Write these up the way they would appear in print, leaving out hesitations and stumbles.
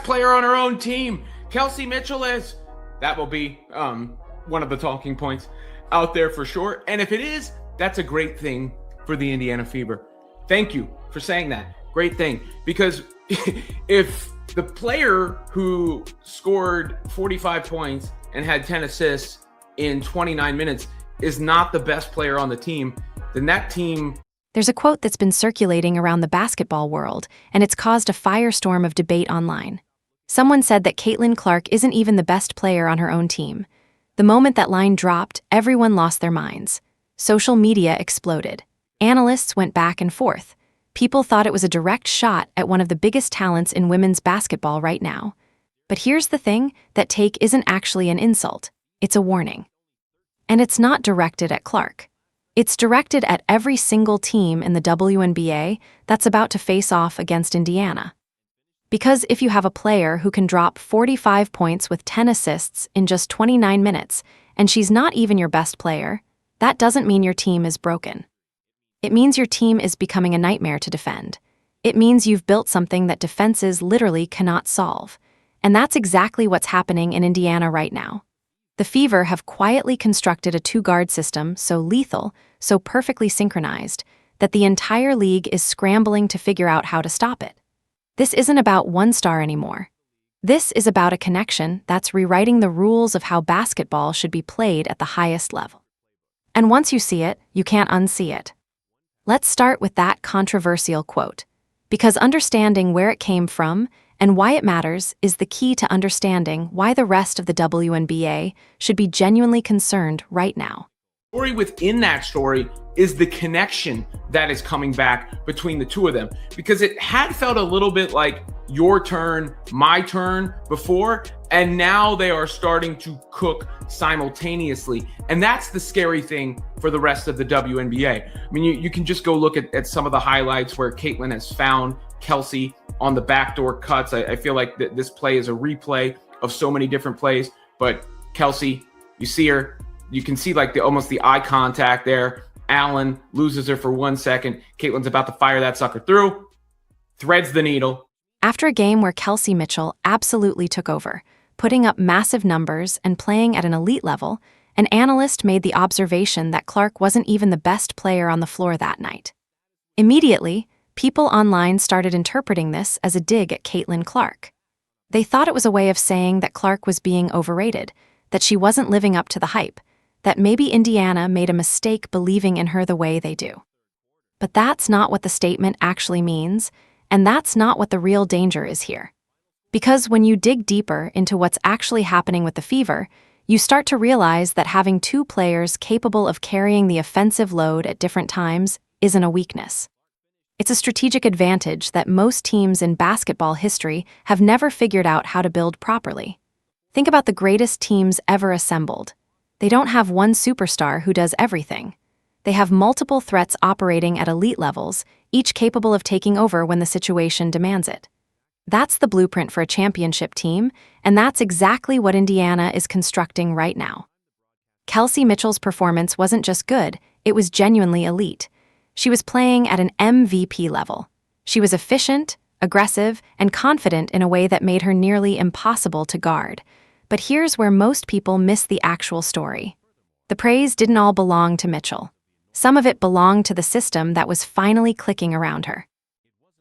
player on her own team. Kelsey Mitchell is. That will be one of the talking points out there for sure. And if it is, that's a great thing for the Indiana Fever. Thank you for saying that. Great thing. Because if the player who scored 45 points and had 10 assists in 29 minutes is not the best player on the team, then that team... There's a quote that's been circulating around the basketball world, and it's caused a firestorm of debate online. Someone said that Caitlin Clark isn't even the best player on her own team. The moment that line dropped, everyone lost their minds. Social media exploded. Analysts went back and forth. People thought it was a direct shot at one of the biggest talents in women's basketball right now. But here's the thing, that take isn't actually an insult. It's a warning. And it's not directed at Clark. It's directed at every single team in the WNBA that's about to face off against Indiana. Because if you have a player who can drop 45 points with 10 assists in just 29 minutes, and she's not even your best player, that doesn't mean your team is broken. It means your team is becoming a nightmare to defend. It means you've built something that defenses literally cannot solve. And that's exactly what's happening in Indiana right now. The Fever have quietly constructed a two-guard system so lethal, so perfectly synchronized, that the entire league is scrambling to figure out how to stop it. This isn't about one star anymore. This is about a connection that's rewriting the rules of how basketball should be played at the highest level. And once you see it, you can't unsee it. Let's start with that controversial quote, because understanding where it came from and why it matters is the key to understanding why the rest of the WNBA should be genuinely concerned right now. The story within that story is the connection that is coming back between the two of them, because it had felt a little bit like your turn, my turn before, and now they are starting to cook simultaneously. And that's the scary thing for the rest of the WNBA. I mean, you can just go look at some of the highlights where Caitlin has found Kelsey on the backdoor cuts. I feel like this play is a replay of so many different plays, but Kelsey, you see her, you can see like almost the eye contact there. Allen loses her for 1 second. Caitlin's about to fire that sucker through, threads the needle. After a game where Kelsey Mitchell absolutely took over, putting up massive numbers and playing at an elite level, an analyst made the observation that Clark wasn't even the best player on the floor that night. Immediately, people online started interpreting this as a dig at Caitlin Clark. They thought it was a way of saying that Clark was being overrated, that she wasn't living up to the hype, that maybe Indiana made a mistake believing in her the way they do. But that's not what the statement actually means, and that's not what the real danger is here. Because when you dig deeper into what's actually happening with the Fever, you start to realize that having two players capable of carrying the offensive load at different times isn't a weakness. It's a strategic advantage that most teams in basketball history have never figured out how to build properly. Think about the greatest teams ever assembled. They don't have one superstar who does everything. They have multiple threats operating at elite levels, each capable of taking over when the situation demands it. That's the blueprint for a championship team, and that's exactly what Indiana is constructing right now. Kelsey Mitchell's performance wasn't just good, it was genuinely elite. She was playing at an MVP level. She was efficient, aggressive, and confident in a way that made her nearly impossible to guard. But here's where most people miss the actual story. The praise didn't all belong to Mitchell. Some of it belonged to the system that was finally clicking around her.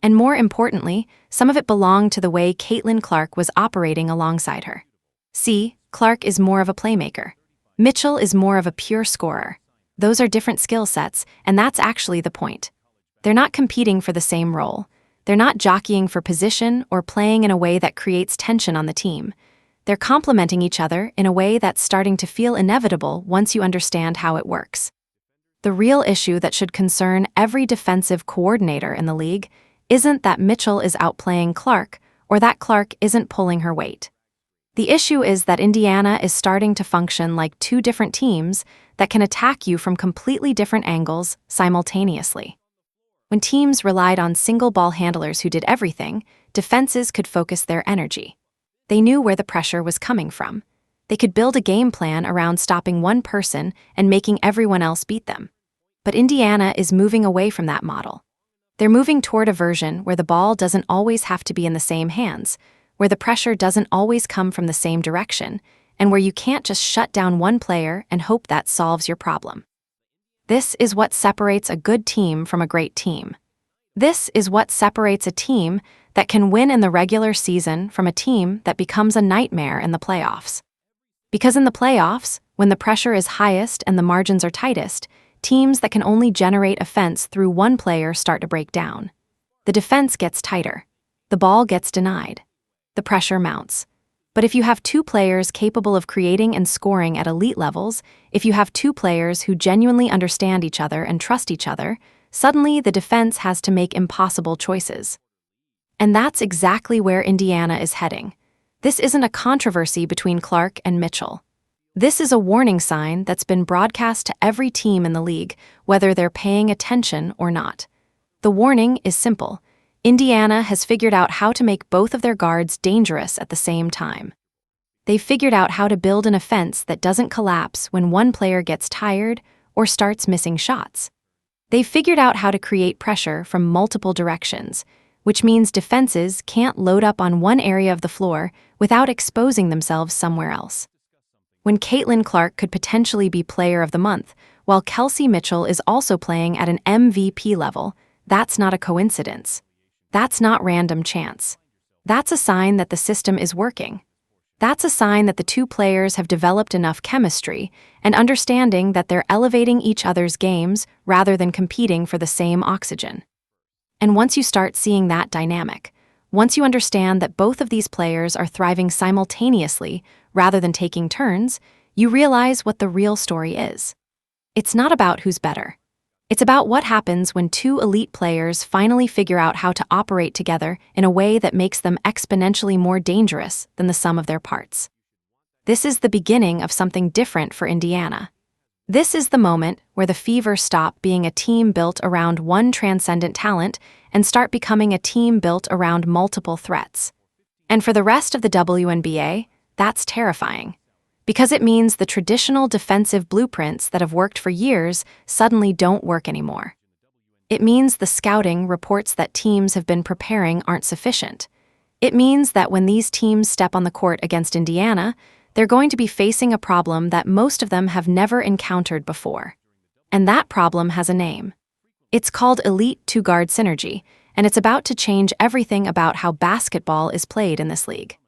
And more importantly, some of it belonged to the way Caitlin Clark was operating alongside her. See, Clark is more of a playmaker. Mitchell is more of a pure scorer. Those are different skill sets, and that's actually the point. They're not competing for the same role. They're not jockeying for position or playing in a way that creates tension on the team. They're complementing each other in a way that's starting to feel inevitable once you understand how it works. The real issue that should concern every defensive coordinator in the league isn't that Mitchell is outplaying Clark or that Clark isn't pulling her weight. The issue is that Indiana is starting to function like two different teams that can attack you from completely different angles simultaneously. When teams relied on single ball handlers who did everything, defenses could focus their energy. They knew where the pressure was coming from. They could build a game plan around stopping one person and making everyone else beat them. But Indiana is moving away from that model. They're moving toward a version where the ball doesn't always have to be in the same hands, where the pressure doesn't always come from the same direction, and where you can't just shut down one player and hope that solves your problem. This is what separates a good team from a great team. This is what separates a team that can win in the regular season from a team that becomes a nightmare in the playoffs. Because in the playoffs, when the pressure is highest and the margins are tightest, teams that can only generate offense through one player start to break down. The defense gets tighter. The ball gets denied. The pressure mounts. But if you have two players capable of creating and scoring at elite levels, if you have two players who genuinely understand each other and trust each other, suddenly the defense has to make impossible choices. And that's exactly where Indiana is heading. This isn't a controversy between Clark and Mitchell. This is a warning sign that's been broadcast to every team in the league, whether they're paying attention or not. The warning is simple. Indiana has figured out how to make both of their guards dangerous at the same time. They've figured out how to build an offense that doesn't collapse when one player gets tired or starts missing shots. They've figured out how to create pressure from multiple directions, which means defenses can't load up on one area of the floor without exposing themselves somewhere else. When Caitlin Clark could potentially be Player of the Month, while Kelsey Mitchell is also playing at an MVP level, that's not a coincidence. That's not random chance. That's a sign that the system is working. That's a sign that the two players have developed enough chemistry and understanding that they're elevating each other's games rather than competing for the same oxygen. And once you start seeing that dynamic, once you understand that both of these players are thriving simultaneously rather than taking turns, you realize what the real story is. It's not about who's better. It's about what happens when two elite players finally figure out how to operate together in a way that makes them exponentially more dangerous than the sum of their parts. This is the beginning of something different for Indiana. This is the moment where the Fever stop being a team built around one transcendent talent and start becoming a team built around multiple threats. And for the rest of the WNBA, that's terrifying. Because it means the traditional defensive blueprints that have worked for years suddenly don't work anymore. It means the scouting reports that teams have been preparing aren't sufficient. It means that when these teams step on the court against Indiana, they're going to be facing a problem that most of them have never encountered before. And that problem has a name. It's called Elite Two-Guard Synergy, and it's about to change everything about how basketball is played in this league.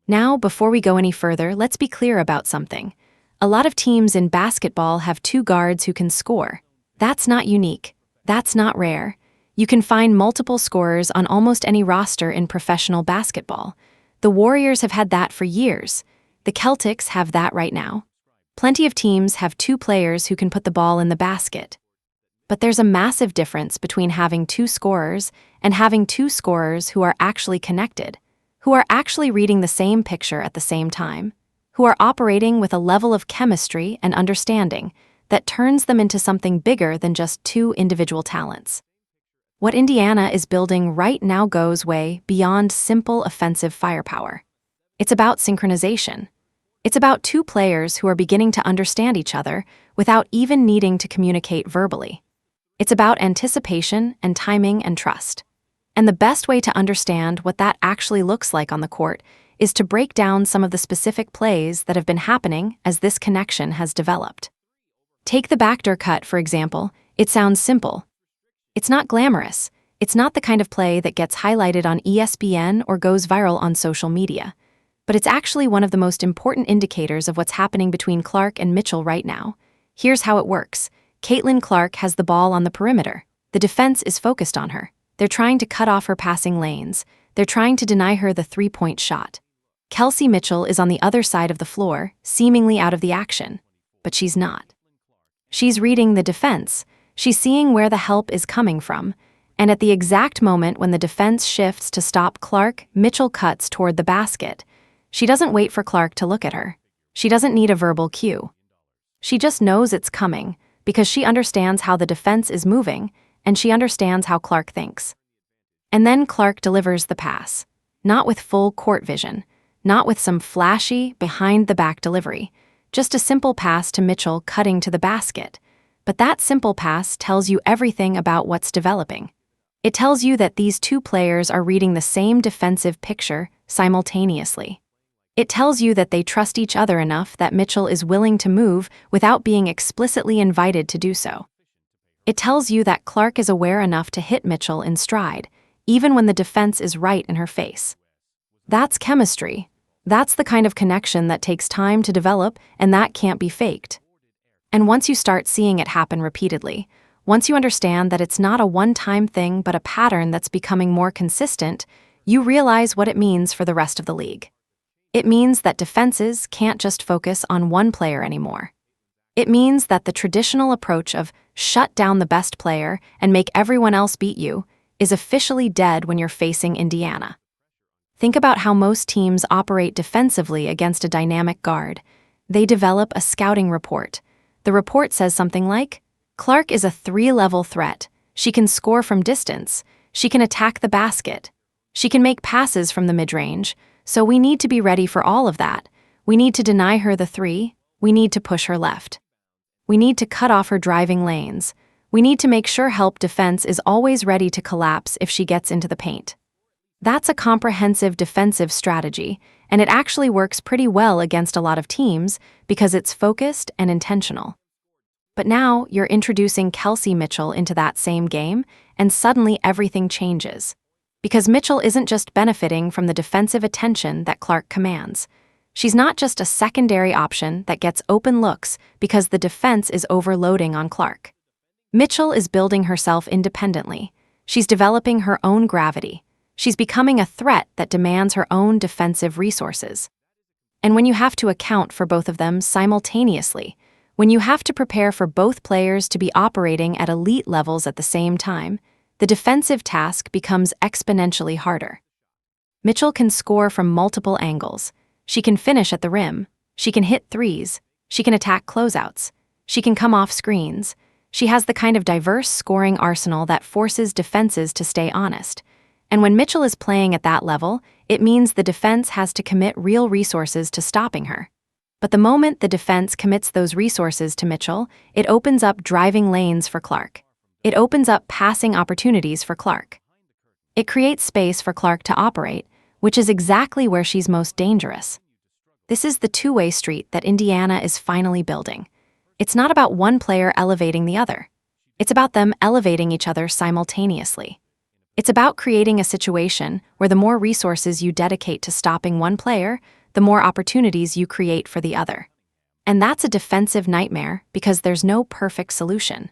Now, before we go any further, let's be clear about something. A lot of teams in basketball have two guards who can score. That's not unique. That's not rare. You can find multiple scorers on almost any roster in professional basketball. The Warriors have had that for years. The Celtics have that right now. Plenty of teams have two players who can put the ball in the basket. But there's a massive difference between having two scorers and having two scorers who are actually connected, who are actually reading the same picture at the same time, who are operating with a level of chemistry and understanding that turns them into something bigger than just two individual talents. What Indiana is building right now goes way beyond simple offensive firepower. It's about synchronization. It's about two players who are beginning to understand each other without even needing to communicate verbally. It's about anticipation and timing and trust. And the best way to understand what that actually looks like on the court is to break down some of the specific plays that have been happening as this connection has developed. Take the backdoor cut, for example. It sounds simple. It's not glamorous. It's not the kind of play that gets highlighted on ESPN or goes viral on social media. But it's actually one of the most important indicators of what's happening between Clark and Mitchell right now. Here's how it works. Caitlin Clark has the ball on the perimeter. The defense is focused on her. They're trying to cut off her passing lanes. They're trying to deny her the three-point shot. Kelsey Mitchell is on the other side of the floor, seemingly out of the action. But she's not. She's reading the defense. She's seeing where the help is coming from. And at the exact moment when the defense shifts to stop Clark, Mitchell cuts toward the basket. She doesn't wait for Clark to look at her. She doesn't need a verbal cue. She just knows it's coming because she understands how the defense is moving, and she understands how Clark thinks. And then Clark delivers the pass, not with full court vision, not with some flashy, behind-the-back delivery, just a simple pass to Mitchell cutting to the basket. But that simple pass tells you everything about what's developing. It tells you that these two players are reading the same defensive picture simultaneously. It tells you that they trust each other enough that Mitchell is willing to move without being explicitly invited to do so. It tells you that Clark is aware enough to hit Mitchell in stride, even when the defense is right in her face. That's chemistry. That's the kind of connection that takes time to develop, and that can't be faked. And once you start seeing it happen repeatedly, once you understand that it's not a one-time thing but a pattern that's becoming more consistent, you realize what it means for the rest of the league. It means that defenses can't just focus on one player anymore. It means that the traditional approach of shut down the best player and make everyone else beat you is officially dead when you're facing Indiana. Think about how most teams operate defensively against a dynamic guard. They develop a scouting report. The report says something like, Clark is a 3-level threat. She can score from distance. She can attack the basket. She can make passes from the mid-range. So we need to be ready for all of that. We need to deny her the 3. We need to push her left. We need to cut off her driving lanes. We need to make sure help defense is always ready to collapse if she gets into the paint. That's a comprehensive defensive strategy, and it actually works pretty well against a lot of teams because it's focused and intentional. But now you're introducing Kelsey Mitchell into that same game, and suddenly everything changes. Because Mitchell isn't just benefiting from the defensive attention that Clark commands. She's not just a secondary option that gets open looks because the defense is overloading on Clark. Mitchell is building herself independently. She's developing her own gravity. She's becoming a threat that demands her own defensive resources. And when you have to account for both of them simultaneously, when you have to prepare for both players to be operating at elite levels at the same time, the defensive task becomes exponentially harder. Mitchell can score from multiple angles. She can finish at the rim. She can hit threes. She can attack closeouts. She can come off screens. She has the kind of diverse scoring arsenal that forces defenses to stay honest. And when Mitchell is playing at that level, it means the defense has to commit real resources to stopping her. But the moment the defense commits those resources to Mitchell, it opens up driving lanes for Clark. It opens up passing opportunities for Clark. It creates space for Clark to operate, which is exactly where she's most dangerous. This is the two-way street that Indiana is finally building. It's not about one player elevating the other. It's about them elevating each other simultaneously. It's about creating a situation where the more resources you dedicate to stopping one player, the more opportunities you create for the other. And that's a defensive nightmare because there's no perfect solution.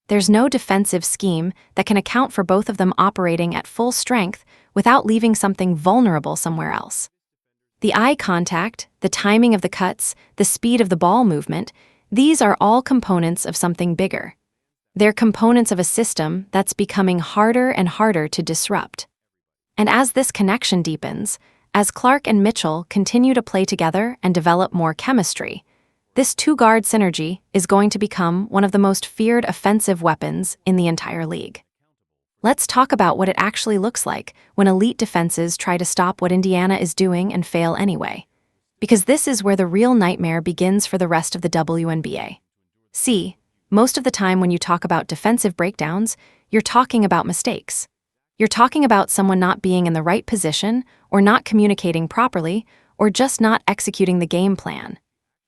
There's no defensive scheme that can account for both of them operating at full strength without leaving something vulnerable somewhere else. The eye contact, the timing of the cuts, the speed of the ball movement, these are all components of something bigger. They're components of a system that's becoming harder and harder to disrupt. And as this connection deepens, as Clark and Mitchell continue to play together and develop more chemistry, this two-guard synergy is going to become one of the most feared offensive weapons in the entire league. Let's talk about what it actually looks like when elite defenses try to stop what Indiana is doing and fail anyway. Because this is where the real nightmare begins for the rest of the WNBA. See, most of the time when you talk about defensive breakdowns, you're talking about mistakes. You're talking about someone not being in the right position, or not communicating properly, or just not executing the game plan.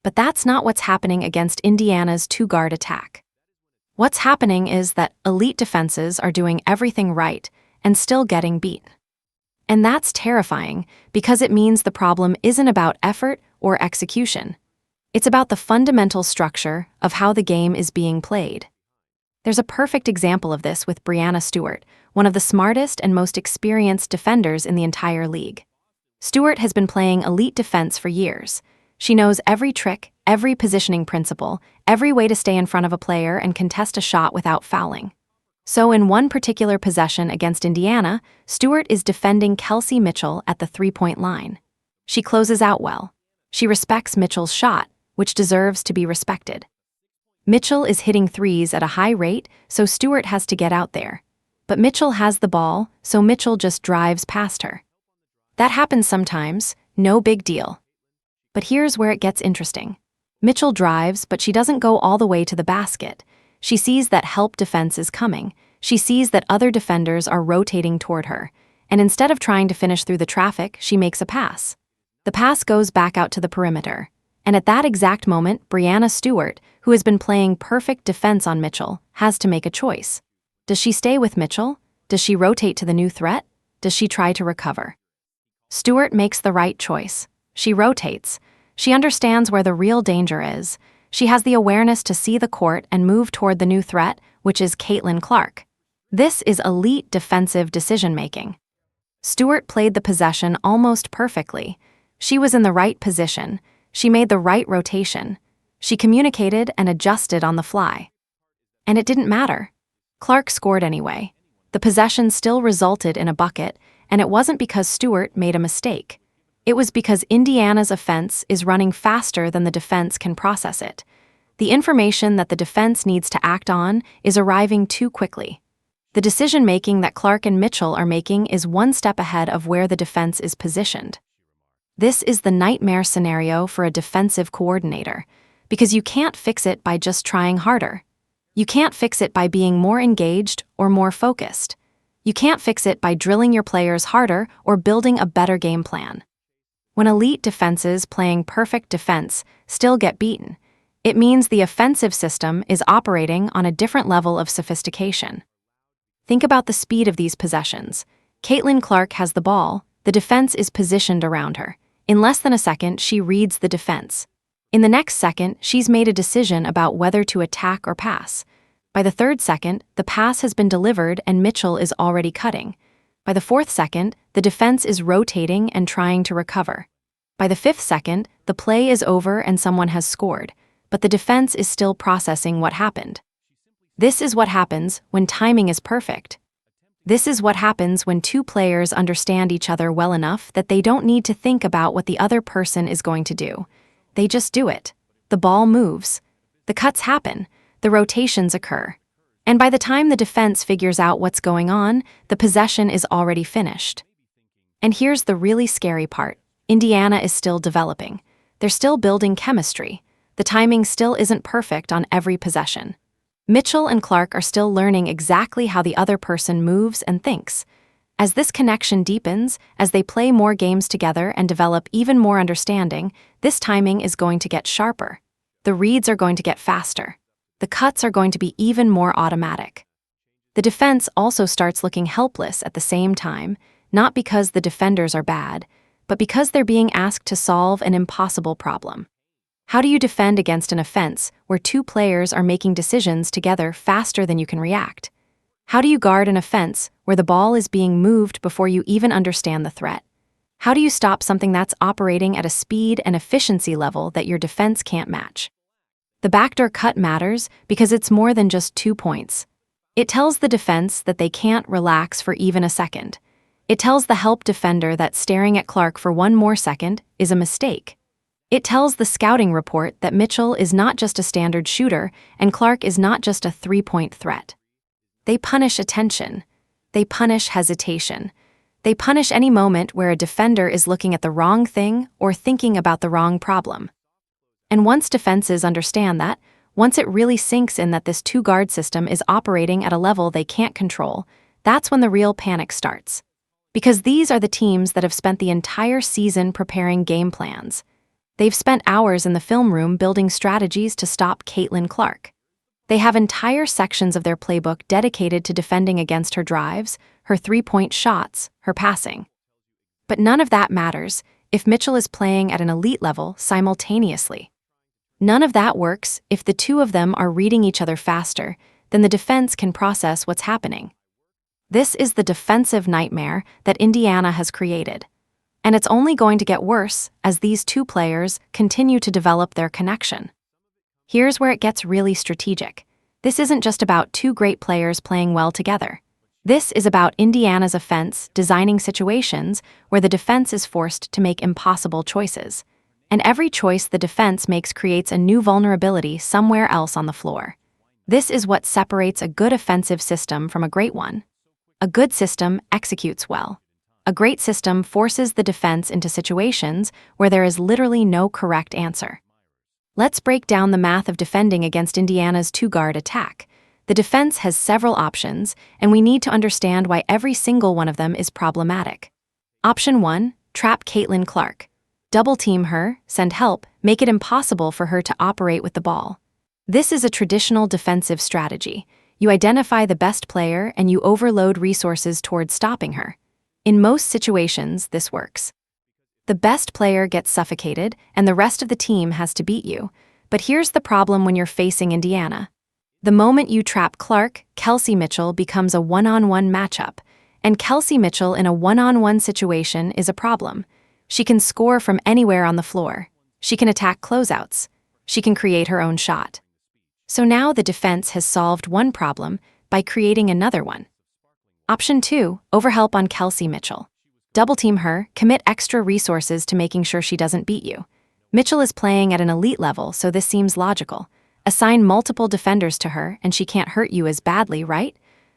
But that's not what's happening against Indiana's two-guard attack. What's happening is that elite defenses are doing everything right and still getting beat. And that's terrifying because it means the problem isn't about effort or execution. It's about the fundamental structure of how the game is being played. There's a perfect example of this with Breanna Stewart, one of the smartest and most experienced defenders in the entire league. Stewart has been playing elite defense for years. She knows every trick, every positioning principle, every way to stay in front of a player and contest a shot without fouling. So in one particular possession against Indiana, Stewart is defending Kelsey Mitchell at the three-point line. She closes out well. She respects Mitchell's shot, which deserves to be respected. Mitchell is hitting threes at a high rate, so Stewart has to get out there. But Mitchell has the ball, so Mitchell just drives past her. That happens sometimes, no big deal. But here's where it gets interesting. Mitchell drives, but she doesn't go all the way to the basket. She sees that help defense is coming. She sees that other defenders are rotating toward her, and instead of trying to finish through the traffic, she makes a pass. The pass goes back out to the perimeter, and at that exact moment, Breanna Stewart, who has been playing perfect defense on Mitchell, has to make a choice. Does she stay with Mitchell? Does she rotate to the new threat? Does she try to recover? Stewart makes the right choice. She rotates. She understands where the real danger is. She has the awareness to see the court and move toward the new threat, which is Caitlin Clark. This is elite defensive decision-making. Stewart played the possession almost perfectly. She was in the right position. She made the right rotation. She communicated and adjusted on the fly. And it didn't matter. Clark scored anyway. The possession still resulted in a bucket, and it wasn't because Stewart made a mistake. It was because Indiana's offense is running faster than the defense can process it. The information that the defense needs to act on is arriving too quickly. The decision-making that Clark and Mitchell are making is one step ahead of where the defense is positioned. This is the nightmare scenario for a defensive coordinator, because you can't fix it by just trying harder. You can't fix it by being more engaged or more focused. You can't fix it by drilling your players harder or building a better game plan. When elite defenses playing perfect defense still get beaten, it means the offensive system is operating on a different level of sophistication. Think about the speed of these possessions. Caitlin Clark has the ball, the defense is positioned around her. In less than a second, she reads the defense. In the next second, she's made a decision about whether to attack or pass. By the third second, the pass has been delivered and Mitchell is already cutting. By the fourth second, the defense is rotating and trying to recover. By the fifth second, the play is over and someone has scored, but the defense is still processing what happened. This is what happens when timing is perfect. This is what happens when two players understand each other well enough that they don't need to think about what the other person is going to do. They just do it. The ball moves. The cuts happen. The rotations occur. And by the time the defense figures out what's going on, the possession is already finished. And here's the really scary part. Indiana is still developing. They're still building chemistry. The timing still isn't perfect on every possession. Mitchell and Clark are still learning exactly how the other person moves and thinks. As this connection deepens, as they play more games together and develop even more understanding, this timing is going to get sharper. The reads are going to get faster. The cuts are going to be even more automatic. The defense also starts looking helpless at the same time, not because the defenders are bad, but because they're being asked to solve an impossible problem. How do you defend against an offense where two players are making decisions together faster than you can react? How do you guard an offense where the ball is being moved before you even understand the threat? How do you stop something that's operating at a speed and efficiency level that your defense can't match? The backdoor cut matters because it's more than just 2 points. It tells the defense that they can't relax for even a second. It tells the help defender that staring at Clark for one more second is a mistake. It tells the scouting report that Mitchell is not just a standard shooter and Clark is not just a 3-point threat. They punish attention. They punish hesitation. They punish any moment where a defender is looking at the wrong thing or thinking about the wrong problem. And once defenses understand that, once it really sinks in that this two-guard system is operating at a level they can't control, that's when the real panic starts. Because these are the teams that have spent the entire season preparing game plans. They've spent hours in the film room building strategies to stop Caitlin Clark. They have entire sections of their playbook dedicated to defending against her drives, her 3-point shots, her passing. But none of that matters if Mitchell is playing at an elite level simultaneously. None of that works if the two of them are reading each other faster than the defense can process what's happening. This is the defensive nightmare that Indiana has created. And it's only going to get worse as these two players continue to develop their connection. Here's where it gets really strategic. This isn't just about two great players playing well together. This is about Indiana's offense designing situations where the defense is forced to make impossible choices. And every choice the defense makes creates a new vulnerability somewhere else on the floor. This is what separates a good offensive system from a great one. A good system executes well. A great system forces the defense into situations where there is literally no correct answer. Let's break down the math of defending against Indiana's two-guard attack. The defense has several options, and we need to understand why every single one of them is problematic. Option 1, trap Caitlin Clark. Double team her, send help, make it impossible for her to operate with the ball. This is a traditional defensive strategy. You identify the best player and you overload resources towards stopping her. In most situations, this works. The best player gets suffocated, and the rest of the team has to beat you. But here's the problem when you're facing Indiana. The moment you trap Clark, Kelsey Mitchell becomes a one-on-one matchup, and Kelsey Mitchell in a one-on-one situation is a problem. She can score from anywhere on the floor. She can attack closeouts. She can create her own shot. So now the defense has solved one problem by creating another one. Option 2, overhelp on Kelsey Mitchell. Double team her, commit extra resources to making sure she doesn't beat you. Mitchell is playing at an elite level, so this seems logical. Assign multiple defenders to her and she can't hurt you as badly, right?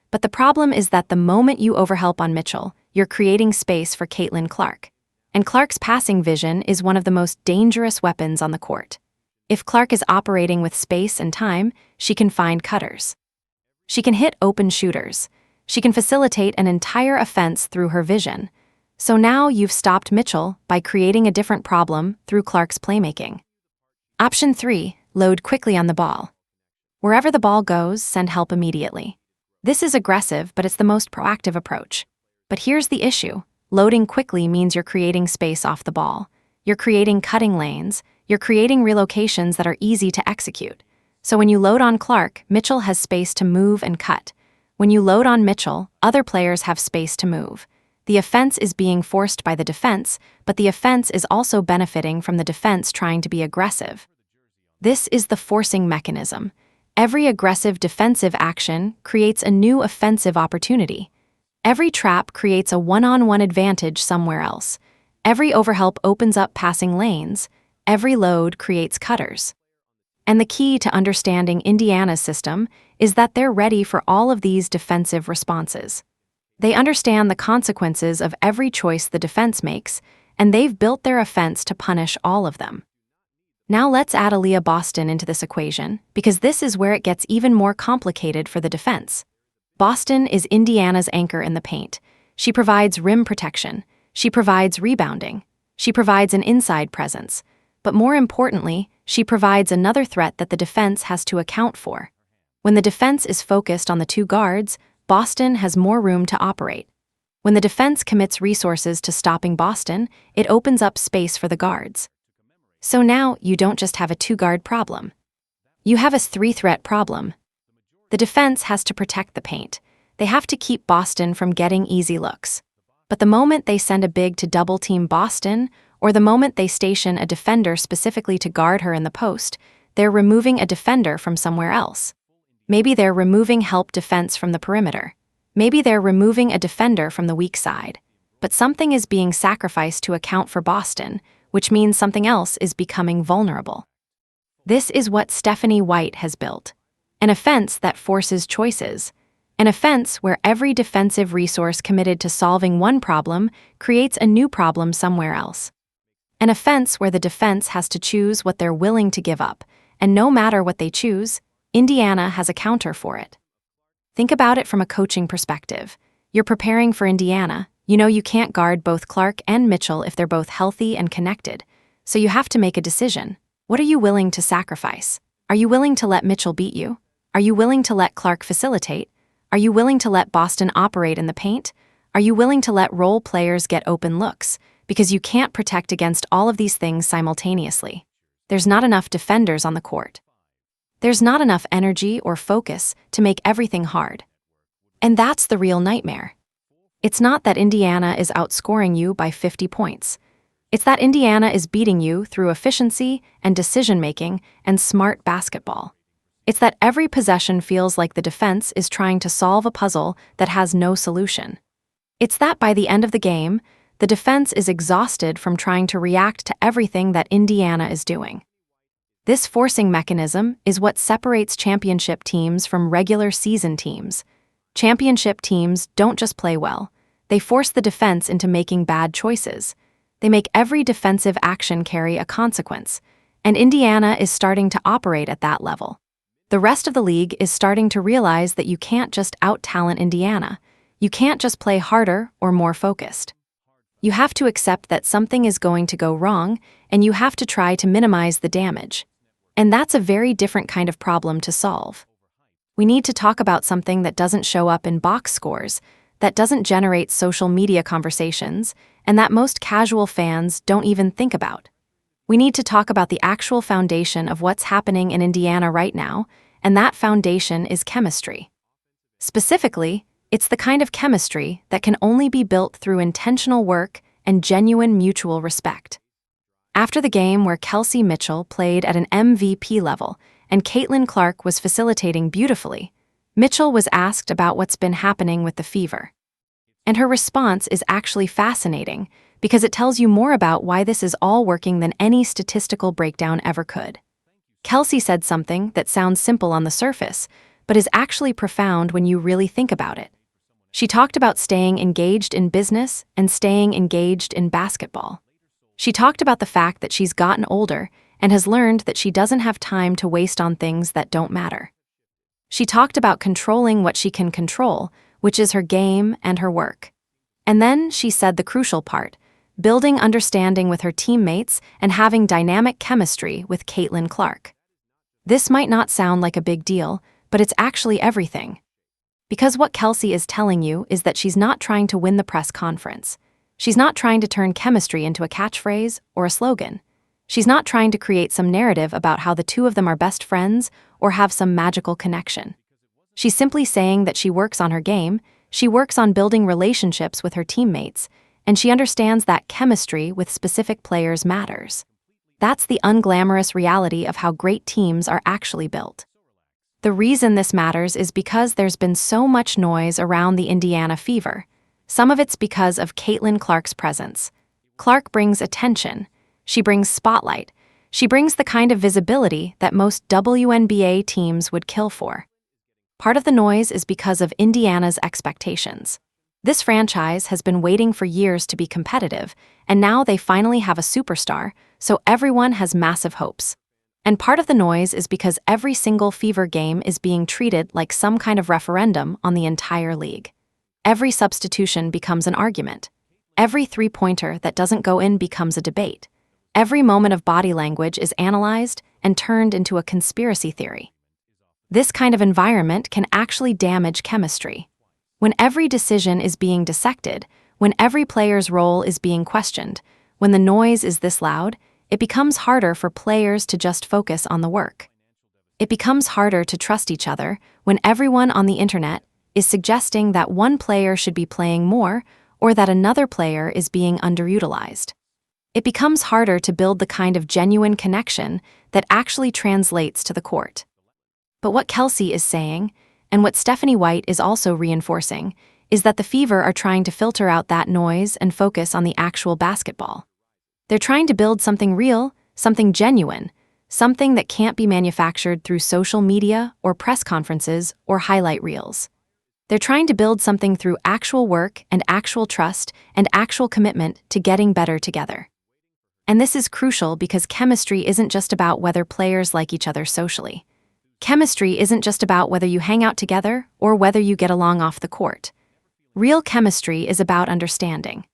But the problem is that the moment you overhelp on Mitchell, you're creating space for Caitlin Clark. And Clark's passing vision is one of the most dangerous weapons on the court. If Clark is operating with space and time, she can find cutters. She can hit open shooters. She can facilitate an entire offense through her vision. So now you've stopped Mitchell by creating a different problem through Clark's playmaking. Option 3, load quickly on the ball. Wherever the ball goes, send help immediately. This is aggressive, but it's the most proactive approach. But here's the issue. Loading quickly means you're creating space off the ball. You're creating cutting lanes. You're creating relocations that are easy to execute. So when you load on Clark, Mitchell has space to move and cut. When you load on Mitchell, other players have space to move. The offense is being forced by the defense, but the offense is also benefiting from the defense trying to be aggressive. This is the forcing mechanism. Every aggressive defensive action creates a new offensive opportunity. Every trap creates a one-on-one advantage somewhere else. Every overhelp opens up passing lanes. Every load creates cutters. And the key to understanding Indiana's system is that they're ready for all of these defensive responses. They understand the consequences of every choice the defense makes, and they've built their offense to punish all of them. Now let's add Aliyah Boston into this equation, because this is where it gets even more complicated for the defense. Boston is Indiana's anchor in the paint. She provides rim protection. She provides rebounding. She provides an inside presence. But more importantly, she provides another threat that the defense has to account for. When the defense is focused on the two guards, Boston has more room to operate. When the defense commits resources to stopping Boston, it opens up space for the guards. So now you don't just have a two-guard problem. You have a three-threat problem. The defense has to protect the paint. They have to keep Boston from getting easy looks. But the moment they send a big to double-team Boston, or the moment they station a defender specifically to guard her in the post, they're removing a defender from somewhere else. Maybe they're removing help defense from the perimeter. Maybe they're removing a defender from the weak side. But something is being sacrificed to account for Boston, which means something else is becoming vulnerable. This is what Stephanie White has built. An offense that forces choices. An offense where every defensive resource committed to solving one problem creates a new problem somewhere else. An offense where the defense has to choose what they're willing to give up, and no matter what they choose, Indiana has a counter for it. Think about it from a coaching perspective. You're preparing for Indiana. You know you can't guard both Clark and Mitchell if they're both healthy and connected. So you have to make a decision. What are you willing to sacrifice? Are you willing to let Mitchell beat you? Are you willing to let Clark facilitate? Are you willing to let Boston operate in the paint? Are you willing to let role players get open looks? Because you can't protect against all of these things simultaneously. There's not enough defenders on the court. There's not enough energy or focus to make everything hard. And that's the real nightmare. It's not that Indiana is outscoring you by 50 points. It's that Indiana is beating you through efficiency and decision-making and smart basketball. It's that every possession feels like the defense is trying to solve a puzzle that has no solution. It's that by the end of the game, the defense is exhausted from trying to react to everything that Indiana is doing. This forcing mechanism is what separates championship teams from regular season teams. Championship teams don't just play well. They force the defense into making bad choices. They make every defensive action carry a consequence, and Indiana is starting to operate at that level. The rest of the league is starting to realize that you can't just out-talent Indiana. You can't just play harder or more focused. You have to accept that something is going to go wrong, and you have to try to minimize the damage. And that's a very different kind of problem to solve. We need to talk about something that doesn't show up in box scores, that doesn't generate social media conversations, and that most casual fans don't even think about. We need to talk about the actual foundation of what's happening in Indiana right now, and that foundation is chemistry. Specifically, it's the kind of chemistry that can only be built through intentional work and genuine mutual respect. After the game where Kelsey Mitchell played at an MVP level and Caitlin Clark was facilitating beautifully, Mitchell was asked about what's been happening with the Fever. And her response is actually fascinating because it tells you more about why this is all working than any statistical breakdown ever could. Kelsey said something that sounds simple on the surface, but is actually profound when you really think about it. She talked about staying engaged in business and staying engaged in basketball. She talked about the fact that she's gotten older and has learned that she doesn't have time to waste on things that don't matter. She talked about controlling what she can control, which is her game and her work. And then she said the crucial part, building understanding with her teammates and having dynamic chemistry with Caitlin Clark. This might not sound like a big deal, but it's actually everything. Because what Kelsey is telling you is that she's not trying to win the press conference. She's not trying to turn chemistry into a catchphrase or a slogan. She's not trying to create some narrative about how the two of them are best friends or have some magical connection. She's simply saying that she works on her game, she works on building relationships with her teammates, and she understands that chemistry with specific players matters. That's the unglamorous reality of how great teams are actually built. The reason this matters is because there's been so much noise around the Indiana Fever. Some of it's because of Caitlin Clark's presence. Clark brings attention. She brings spotlight. She brings the kind of visibility that most WNBA teams would kill for. Part of the noise is because of Indiana's expectations. This franchise has been waiting for years to be competitive, and now they finally have a superstar, so everyone has massive hopes. And part of the noise is because every single Fever game is being treated like some kind of referendum on the entire league. Every substitution becomes an argument. Every three-pointer that doesn't go in becomes a debate. Every moment of body language is analyzed and turned into a conspiracy theory. This kind of environment can actually damage chemistry. When every decision is being dissected, when every player's role is being questioned, when the noise is this loud, it becomes harder for players to just focus on the work. It becomes harder to trust each other when everyone on the internet is suggesting that one player should be playing more or that another player is being underutilized. It becomes harder to build the kind of genuine connection that actually translates to the court. But what Kelsey is saying, and what Stephanie White is also reinforcing, is that the Fever are trying to filter out that noise and focus on the actual basketball. They're trying to build something real, something genuine, something that can't be manufactured through social media or press conferences or highlight reels. They're trying to build something through actual work and actual trust and actual commitment to getting better together. And this is crucial because chemistry isn't just about whether players like each other socially. Chemistry isn't just about whether you hang out together or whether you get along off the court. Real chemistry is about understanding.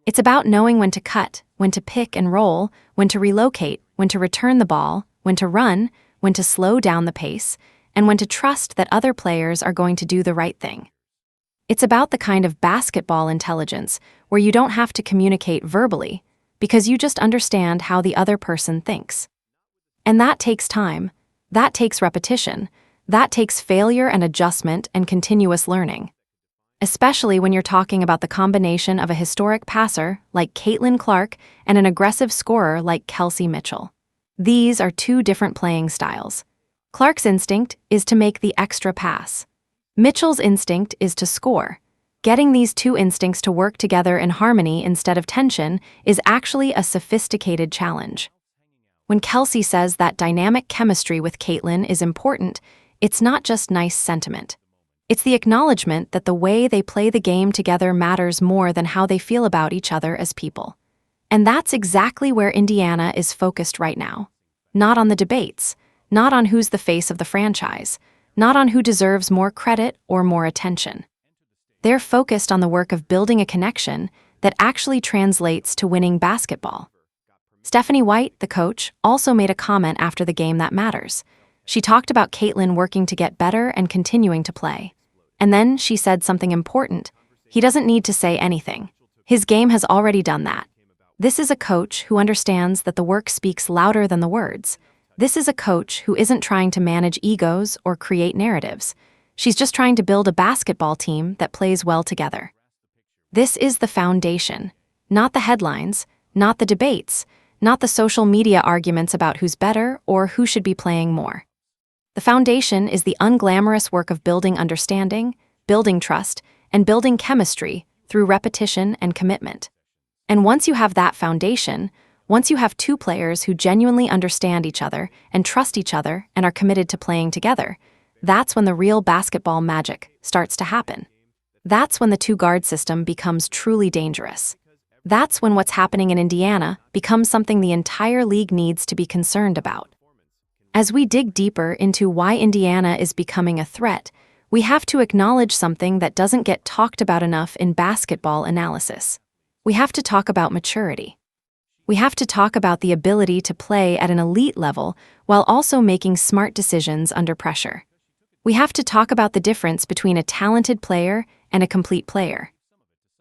It's about knowing when to cut, when to pick and roll, when to relocate, when to return the ball, when to run, when to slow down the pace, and when to trust that other players are going to do the right thing. It's about the kind of basketball intelligence where you don't have to communicate verbally because you just understand how the other person thinks. And that takes time. That takes repetition. That takes failure and adjustment and continuous learning. Especially when you're talking about the combination of a historic passer like Caitlin Clark and an aggressive scorer like Kelsey Mitchell. These are two different playing styles. Clark's instinct is to make the extra pass. Mitchell's instinct is to score. Getting these two instincts to work together in harmony instead of tension is actually a sophisticated challenge. When Kelsey says that dynamic chemistry with Caitlin is important, it's not just nice sentiment. It's the acknowledgement that the way they play the game together matters more than how they feel about each other as people. And that's exactly where Indiana is focused right now. Not on the debates, not on who's the face of the franchise, not on who deserves more credit or more attention. They're focused on the work of building a connection that actually translates to winning basketball. Stephanie White, the coach, also made a comment after the game that matters. She talked about Caitlin working to get better and continuing to play. And then she said something important. He doesn't need to say anything. His game has already done that. This is a coach who understands that the work speaks louder than the words. This is a coach who isn't trying to manage egos or create narratives. She's just trying to build a basketball team that plays well together. This is the foundation, not the headlines, not the debates, not the social media arguments about who's better or who should be playing more. The foundation is the unglamorous work of building understanding, building trust, and building chemistry through repetition and commitment. And once you have that foundation, once you have two players who genuinely understand each other and trust each other and are committed to playing together, that's when the real basketball magic starts to happen. That's when the two-guard system becomes truly dangerous. That's when what's happening in Indiana becomes something the entire league needs to be concerned about. As we dig deeper into why Indiana is becoming a threat, we have to acknowledge something that doesn't get talked about enough in basketball analysis. We have to talk about maturity. We have to talk about the ability to play at an elite level while also making smart decisions under pressure. We have to talk about the difference between a talented player and a complete player.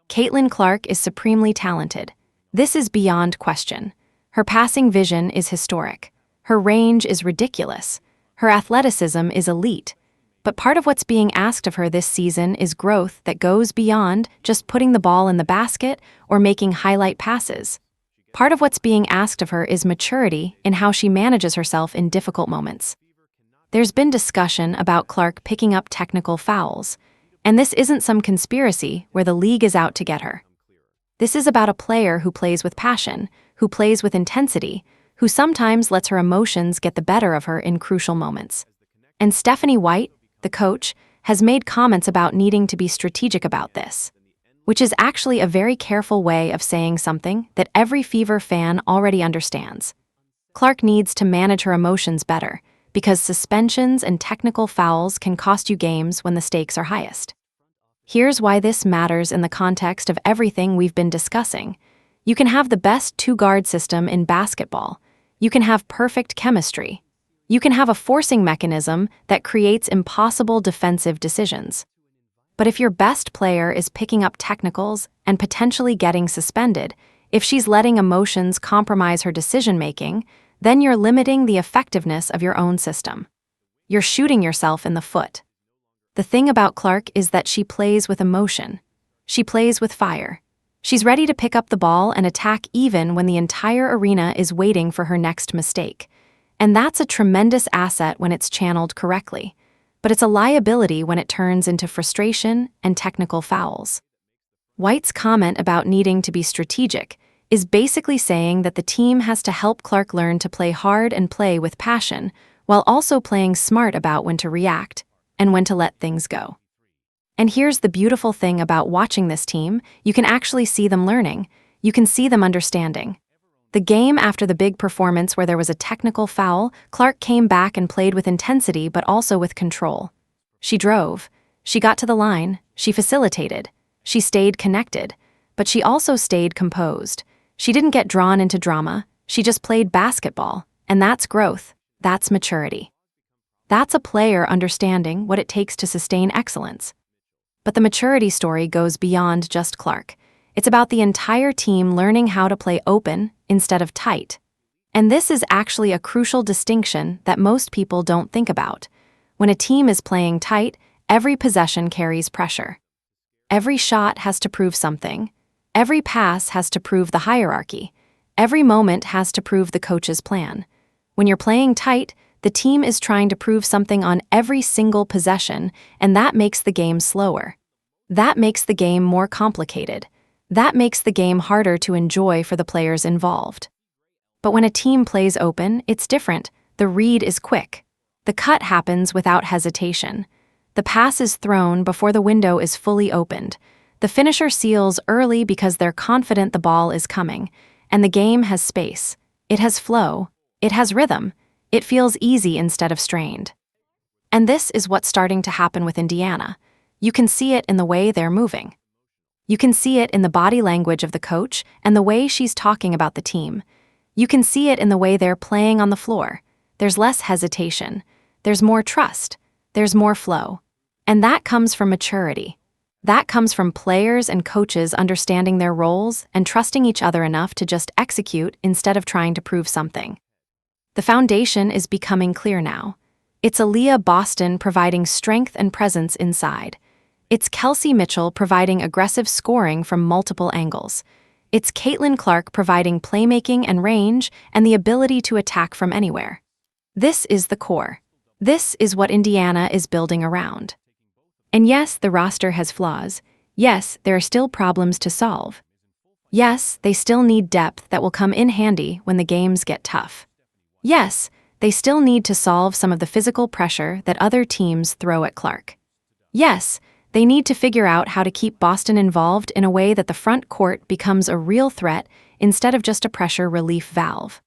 Caitlin Clark is supremely talented. This is beyond question. Her passing vision is historic. Her range is ridiculous. Her athleticism is elite. But part of what's being asked of her this season is growth that goes beyond just putting the ball in the basket or making highlight passes. Part of what's being asked of her is maturity in how she manages herself in difficult moments. There's been discussion about Clark picking up technical fouls, and this isn't some conspiracy where the league is out to get her. This is about a player who plays with passion, who plays with intensity, who sometimes lets her emotions get the better of her in crucial moments. And Stephanie White, the coach, has made comments about needing to be strategic about this, which is actually a very careful way of saying something that every Fever fan already understands. Clark needs to manage her emotions better, because suspensions and technical fouls can cost you games when the stakes are highest. Here's why this matters in the context of everything we've been discussing. You can have the best two-guard system in basketball. You can have perfect chemistry. You can have a forcing mechanism that creates impossible defensive decisions. But if your best player is picking up technicals and potentially getting suspended, if she's letting emotions compromise her decision-making, then you're limiting the effectiveness of your own system. You're shooting yourself in the foot. The thing about Clark is that she plays with emotion. She plays with fire. She's ready to pick up the ball and attack even when the entire arena is waiting for her next mistake. And that's a tremendous asset when it's channeled correctly. But it's a liability when it turns into frustration and technical fouls. White's comment about needing to be strategic is basically saying that the team has to help Clark learn to play hard and play with passion, while also playing smart about when to react and when to let things go. And here's the beautiful thing about watching this team: you can actually see them learning. You can see them understanding. The game after the big performance where there was a technical foul, Clark came back and played with intensity but also with control. She drove. She got to the line. She facilitated. She stayed connected. But she also stayed composed. She didn't get drawn into drama. She just played basketball. And that's growth. That's maturity. That's a player understanding what it takes to sustain excellence. But the maturity story goes beyond just Clark. It's about the entire team learning how to play open instead of tight. And this is actually a crucial distinction that most people don't think about. When a team is playing tight, every possession carries pressure. Every shot has to prove something. Every pass has to prove the hierarchy. Every moment has to prove the coach's plan. When you're playing tight, the team is trying to prove something on every single possession, and that makes the game slower. That makes the game more complicated. That makes the game harder to enjoy for the players involved. But when a team plays open, it's different. The read is quick. The cut happens without hesitation. The pass is thrown before the window is fully opened. The finisher seals early because they're confident the ball is coming, and the game has space. It has flow. It has rhythm. It feels easy instead of strained. And this is what's starting to happen with Indiana. You can see it in the way they're moving. You can see it in the body language of the coach and the way she's talking about the team. You can see it in the way they're playing on the floor. There's less hesitation. There's more trust. There's more flow. And that comes from maturity. That comes from players and coaches understanding their roles and trusting each other enough to just execute instead of trying to prove something. The foundation is becoming clear now. It's Aliyah Boston providing strength and presence inside. It's Kelsey Mitchell providing aggressive scoring from multiple angles. It's Caitlin Clark providing playmaking and range and the ability to attack from anywhere. This is the core. This is what Indiana is building around. And yes, the roster has flaws. Yes, there are still problems to solve. Yes, they still need depth that will come in handy when the games get tough. Yes, they still need to solve some of the physical pressure that other teams throw at Clark. Yes, they need to figure out how to keep Boston involved in a way that the front court becomes a real threat instead of just a pressure relief valve.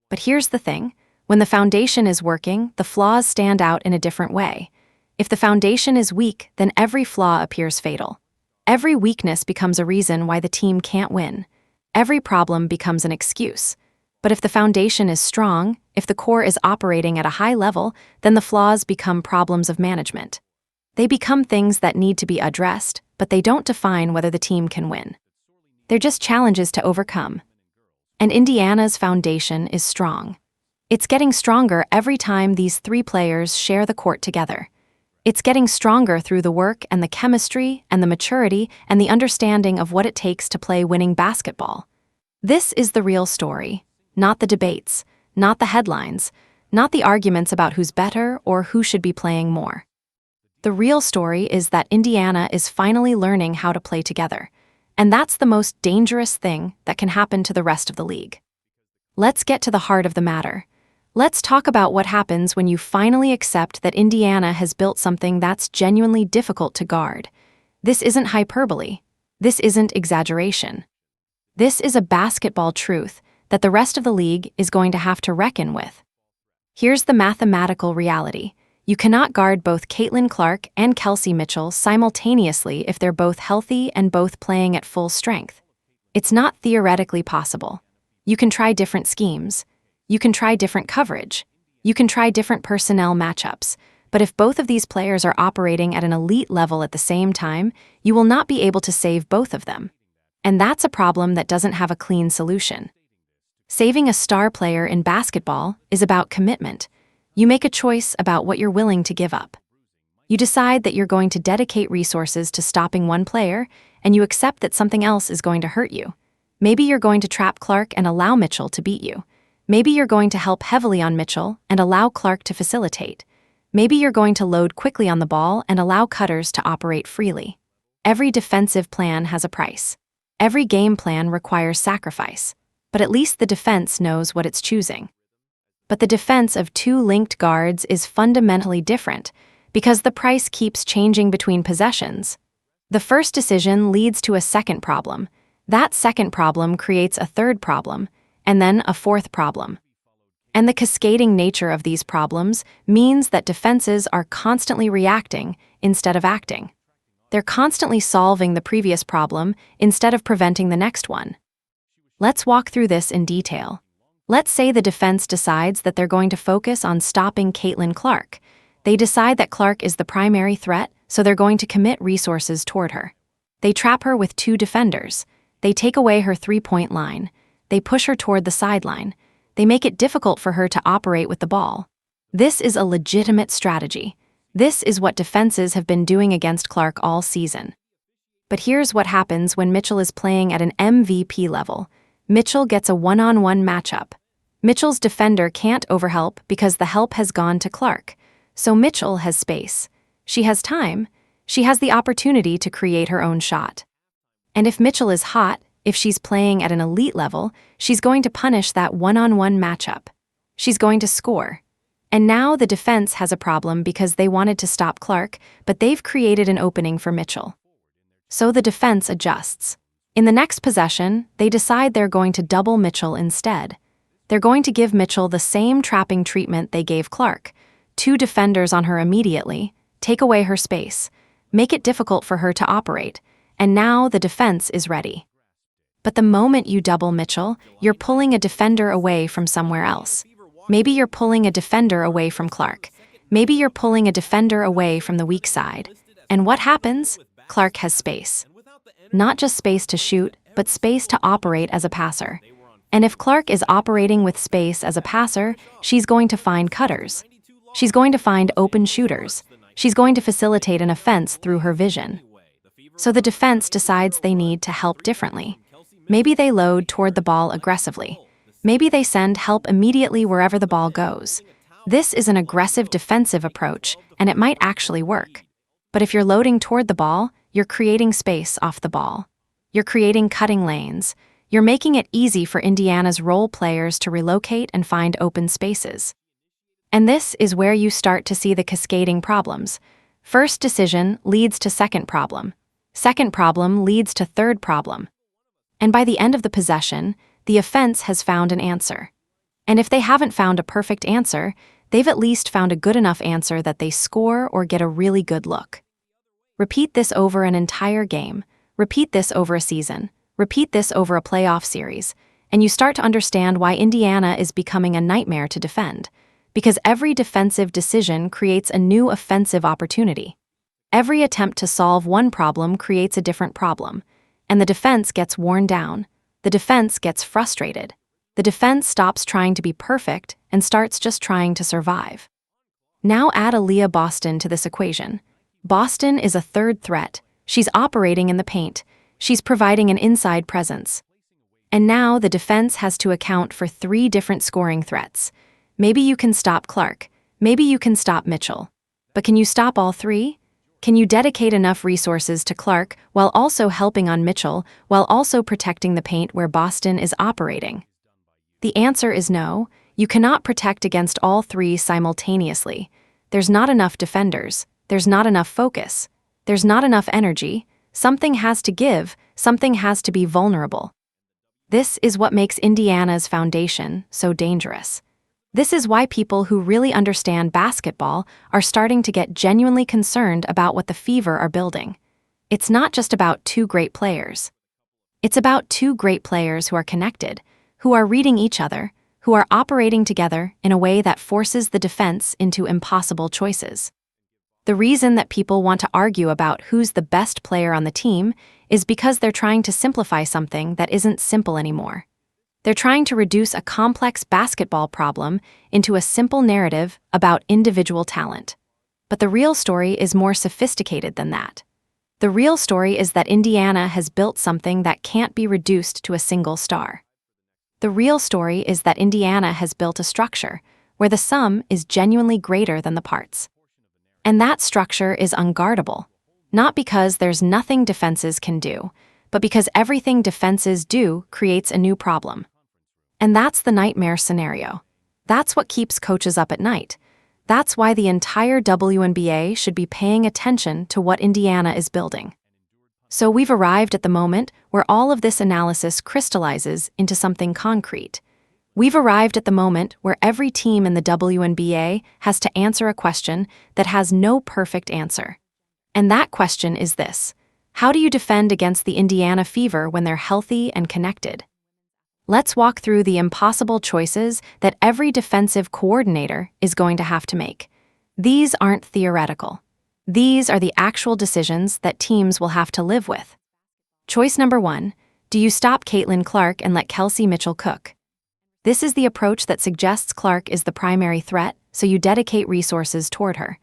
But here's the thing. When the foundation is working, the flaws stand out in a different way. If the foundation is weak, then every flaw appears fatal. Every weakness becomes a reason why the team can't win. Every problem becomes an excuse. But if the foundation is strong, if the core is operating at a high level, then the flaws become problems of management. They become things that need to be addressed, but they don't define whether the team can win. They're just challenges to overcome. And Indiana's foundation is strong. It's getting stronger every time these three players share the court together. It's getting stronger through the work and the chemistry and the maturity and the understanding of what it takes to play winning basketball. This is the real story, not the debates, not the headlines, not the arguments about who's better or who should be playing more. The real story is that Indiana is finally learning how to play together, and that's the most dangerous thing that can happen to the rest of the league. Let's get to the heart of the matter. Let's talk about what happens when you finally accept that Indiana has built something that's genuinely difficult to guard. This isn't hyperbole. This isn't exaggeration. This is a basketball truth that the rest of the league is going to have to reckon with. Here's the mathematical reality. You cannot guard both Caitlin Clark and Kelsey Mitchell simultaneously if they're both healthy and both playing at full strength. It's not theoretically possible. You can try different schemes. You can try different coverage. You can try different personnel matchups. But if both of these players are operating at an elite level at the same time, you will not be able to save both of them. And that's a problem that doesn't have a clean solution. Saving a star player in basketball is about commitment. You make a choice about what you're willing to give up. You decide that you're going to dedicate resources to stopping one player, and you accept that something else is going to hurt you. Maybe you're going to trap Clark and allow Mitchell to beat you. Maybe you're going to help heavily on Mitchell and allow Clark to facilitate. Maybe you're going to load quickly on the ball and allow cutters to operate freely. Every defensive plan has a price. Every game plan requires sacrifice. But at least the defense knows what it's choosing. But the defense of two linked guards is fundamentally different because the price keeps changing between possessions. The first decision leads to a second problem. That second problem creates a third problem, and then a fourth problem. And the cascading nature of these problems means that defenses are constantly reacting instead of acting. They're constantly solving the previous problem instead of preventing the next one. Let's walk through this in detail. Let's say the defense decides that they're going to focus on stopping Caitlin Clark. They decide that Clark is the primary threat, so they're going to commit resources toward her. They trap her with two defenders. They take away her three-point line. They push her toward the sideline. They make it difficult for her to operate with the ball. This is a legitimate strategy. This is what defenses have been doing against Clark all season. But here's what happens when Mitchell is playing at an MVP level. Mitchell gets a one-on-one matchup. Mitchell's defender can't overhelp because the help has gone to Clark. So Mitchell has space. She has time. She has the opportunity to create her own shot. And if Mitchell is hot, if she's playing at an elite level, she's going to punish that one-on-one matchup. She's going to score. And now the defense has a problem because they wanted to stop Clark, but they've created an opening for Mitchell. So the defense adjusts. In the next possession, they decide they're going to double Mitchell instead. They're going to give Mitchell the same trapping treatment they gave Clark. 2 defenders on her immediately, take away her space, make it difficult for her to operate, and now the defense is ready. But the moment you double Mitchell, you're pulling a defender away from somewhere else. Maybe you're pulling a defender away from Clark. Maybe you're pulling a defender away from the weak side. And what happens? Clark has space. Not just space to shoot, but space to operate as a passer. And if Clark is operating with space as a passer, she's going to find cutters. She's going to find open shooters. She's going to facilitate an offense through her vision. So the defense decides they need to help differently. Maybe they load toward the ball aggressively. Maybe they send help immediately wherever the ball goes. This is an aggressive defensive approach, and it might actually work. But if you're loading toward the ball, you're creating space off the ball. You're creating cutting lanes. You're making it easy for Indiana's role players to relocate and find open spaces. And this is where you start to see the cascading problems. First decision leads to second problem. Second problem leads to third problem. And by the end of the possession, the offense has found an answer. And if they haven't found a perfect answer, they've at least found a good enough answer that they score or get a really good look. Repeat this over an entire game. Repeat this over a season. Repeat this over a playoff series, and you start to understand why Indiana is becoming a nightmare to defend. Because every defensive decision creates a new offensive opportunity. Every attempt to solve one problem creates a different problem, and the defense gets worn down. The defense gets frustrated. The defense stops trying to be perfect and starts just trying to survive. Now add Aliyah Boston to this equation. Boston is a third threat. She's operating in the paint. She's providing an inside presence. And now the defense has to account for 3 different scoring threats. Maybe you can stop Clark. Maybe you can stop Mitchell. But can you stop all 3? Can you dedicate enough resources to Clark while also helping on Mitchell, while also protecting the paint where Boston is operating? The answer is no. You cannot protect against all 3 simultaneously. There's not enough defenders. There's not enough focus. There's not enough energy. Something has to give. Something has to be vulnerable. This is what makes Indiana's foundation so dangerous. This is why people who really understand basketball are starting to get genuinely concerned about what the Fever are building. It's not just about 2 great players. It's about 2 great players who are connected, who are reading each other, who are operating together in a way that forces the defense into impossible choices. The reason that people want to argue about who's the best player on the team is because they're trying to simplify something that isn't simple anymore. They're trying to reduce a complex basketball problem into a simple narrative about individual talent. But the real story is more sophisticated than that. The real story is that Indiana has built something that can't be reduced to a single star. The real story is that Indiana has built a structure where the sum is genuinely greater than the parts. And that structure is unguardable, not because there's nothing defenses can do, but because everything defenses do creates a new problem. And that's the nightmare scenario. That's what keeps coaches up at night. That's why the entire WNBA should be paying attention to what Indiana is building. So we've arrived at the moment where all of this analysis crystallizes into something concrete. We've arrived at the moment where every team in the WNBA has to answer a question that has no perfect answer. And that question is this: how do you defend against the Indiana Fever when they're healthy and connected? Let's walk through the impossible choices that every defensive coordinator is going to have to make. These aren't theoretical. These are the actual decisions that teams will have to live with. Choice number 1, do you stop Caitlin Clark and let Kelsey Mitchell cook? This is the approach that suggests Clark is the primary threat, so you dedicate resources toward her.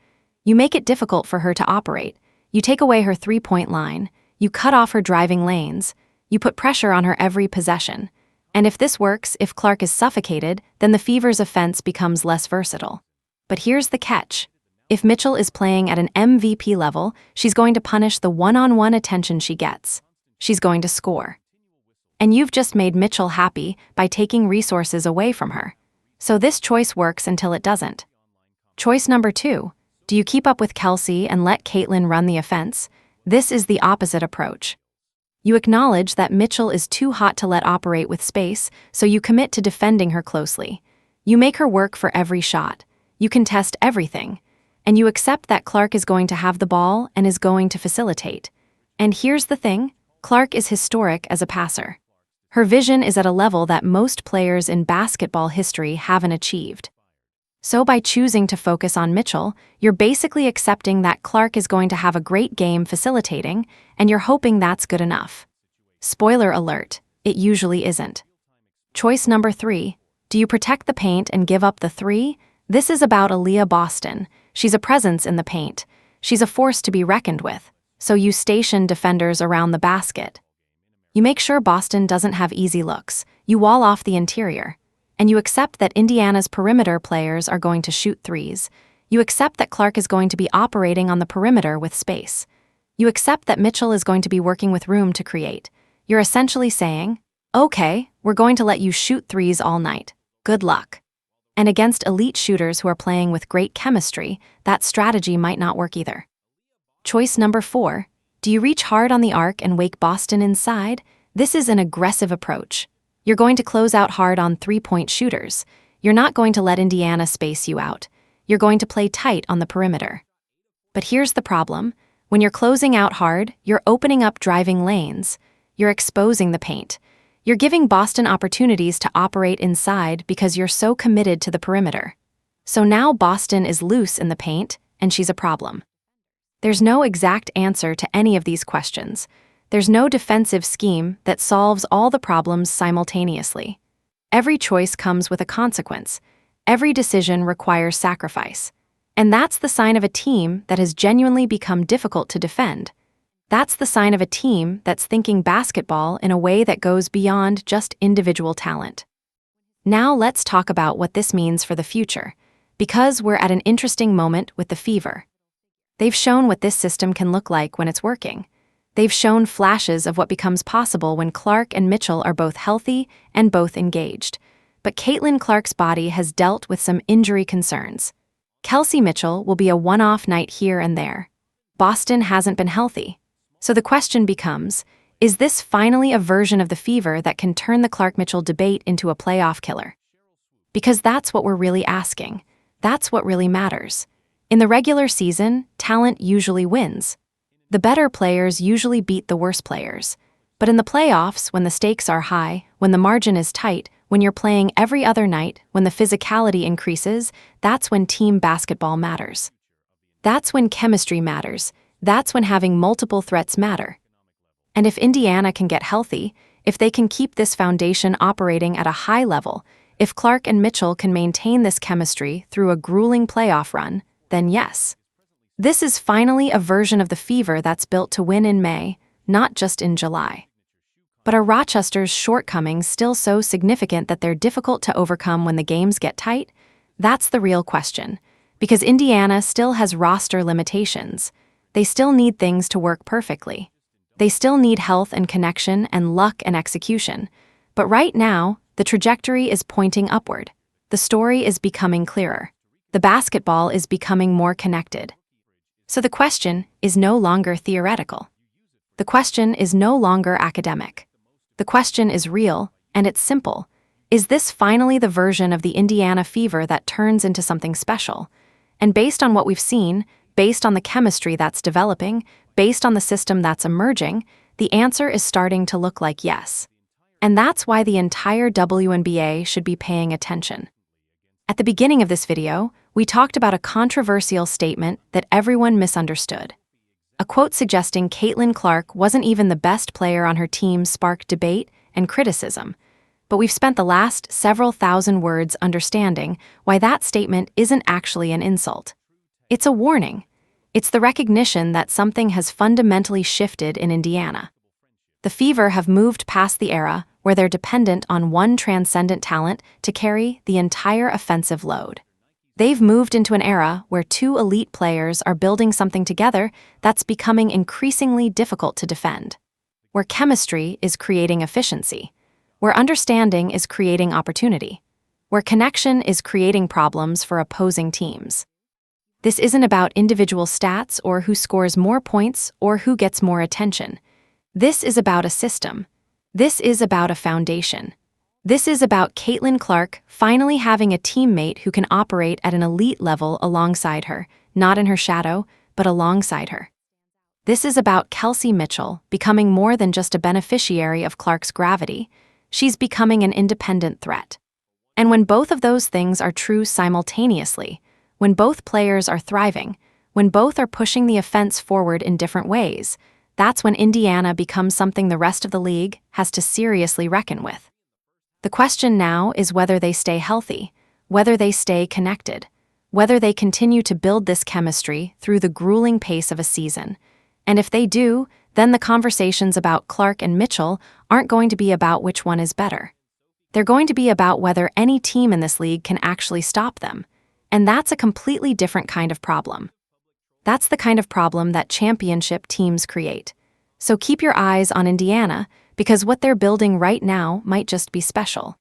You make it difficult for her to operate. You take away her three-point line. You cut off her driving lanes. You put pressure on her every possession. And if this works, if Clark is suffocated, then the Fever's offense becomes less versatile. But here's the catch. If Mitchell is playing at an MVP level, she's going to punish the one-on-one attention she gets. She's going to score. And you've just made Mitchell happy by taking resources away from her. So this choice works until it doesn't. Choice number 2, do you keep up with Kelsey and let Caitlin run the offense? This is the opposite approach. You acknowledge that Mitchell is too hot to let operate with space, so you commit to defending her closely. You make her work for every shot. You contest everything. And you accept that Clark is going to have the ball and is going to facilitate. And here's the thing, Clark is historic as a passer. Her vision is at a level that most players in basketball history haven't achieved. So by choosing to focus on Mitchell, you're basically accepting that Clark is going to have a great game facilitating, and you're hoping that's good enough. Spoiler alert, it usually isn't. Choice number 3, do you protect the paint and give up the 3? This is about Aliyah Boston. She's a presence in the paint. She's a force to be reckoned with, so you station defenders around the basket. You make sure Boston doesn't have easy looks. You wall off the interior. And you accept that Indiana's perimeter players are going to shoot threes. You accept that Clark is going to be operating on the perimeter with space. You accept that Mitchell is going to be working with room to create. You're essentially saying, okay, we're going to let you shoot threes all night. Good luck. And against elite shooters who are playing with great chemistry, that strategy might not work either. Choice number 4, do you reach hard on the arc and wake Boston inside? This is an aggressive approach. You're going to close out hard on three-point shooters. You're not going to let Indiana space you out. You're going to play tight on the perimeter. But here's the problem. When you're closing out hard, you're opening up driving lanes. You're exposing the paint. You're giving Boston opportunities to operate inside because you're so committed to the perimeter. So now Boston is loose in the paint, and she's a problem. There's no exact answer to any of these questions. There's no defensive scheme that solves all the problems simultaneously. Every choice comes with a consequence. Every decision requires sacrifice. And that's the sign of a team that has genuinely become difficult to defend. That's the sign of a team that's thinking basketball in a way that goes beyond just individual talent. Now let's talk about what this means for the future, because we're at an interesting moment with the Fever. They've shown what this system can look like when it's working. They've shown flashes of what becomes possible when Clark and Mitchell are both healthy and both engaged. But Caitlin Clark's body has dealt with some injury concerns. Kelsey Mitchell will be a one-off night here and there. Boston hasn't been healthy. So the question becomes, is this finally a version of the Fever that can turn the Clark-Mitchell debate into a playoff killer? Because that's what we're really asking. That's what really matters. In the regular season, talent usually wins. The better players usually beat the worse players. But in the playoffs, when the stakes are high, when the margin is tight, when you're playing every other night, when the physicality increases, that's when team basketball matters. That's when chemistry matters. That's when having multiple threats matter. And if Indiana can get healthy, if they can keep this foundation operating at a high level, if Clark and Mitchell can maintain this chemistry through a grueling playoff run, then yes. This is finally a version of the Fever that's built to win in May, not just in July. But are Rochester's shortcomings still so significant that they're difficult to overcome when the games get tight? That's the real question, because Indiana still has roster limitations. They still need things to work perfectly. They still need health and connection and luck and execution. But right now, the trajectory is pointing upward. The story is becoming clearer. The basketball is becoming more connected. So the question is no longer theoretical. The question is no longer academic. The question is real, and it's simple. Is this finally the version of the Indiana Fever that turns into something special? And based on what we've seen, based on the chemistry that's developing, based on the system that's emerging, the answer is starting to look like yes. And that's why the entire WNBA should be paying attention. At the beginning of this video, we talked about a controversial statement that everyone misunderstood. A quote suggesting Caitlin Clark wasn't even the best player on her team sparked debate and criticism. But we've spent the last several thousand words understanding why that statement isn't actually an insult. It's a warning. It's the recognition that something has fundamentally shifted in Indiana. The Fever have moved past the era where they're dependent on one transcendent talent to carry the entire offensive load. They've moved into an era where two elite players are building something together that's becoming increasingly difficult to defend, where chemistry is creating efficiency, where understanding is creating opportunity, where connection is creating problems for opposing teams. This isn't about individual stats or who scores more points or who gets more attention. This is about a system. This is about a foundation. This is about Caitlin Clark finally having a teammate who can operate at an elite level alongside her, not in her shadow, but alongside her. This is about Kelsey Mitchell becoming more than just a beneficiary of Clark's gravity. She's becoming an independent threat. And when both of those things are true simultaneously, when both players are thriving, when both are pushing the offense forward in different ways, that's when Indiana becomes something the rest of the league has to seriously reckon with. The question now is whether they stay healthy, whether they stay connected, whether they continue to build this chemistry through the grueling pace of a season. And if they do, then the conversations about Clark and Mitchell aren't going to be about which one is better. They're going to be about whether any team in this league can actually stop them. And that's a completely different kind of problem. That's the kind of problem that championship teams create. So keep your eyes on Indiana, because what they're building right now might just be special.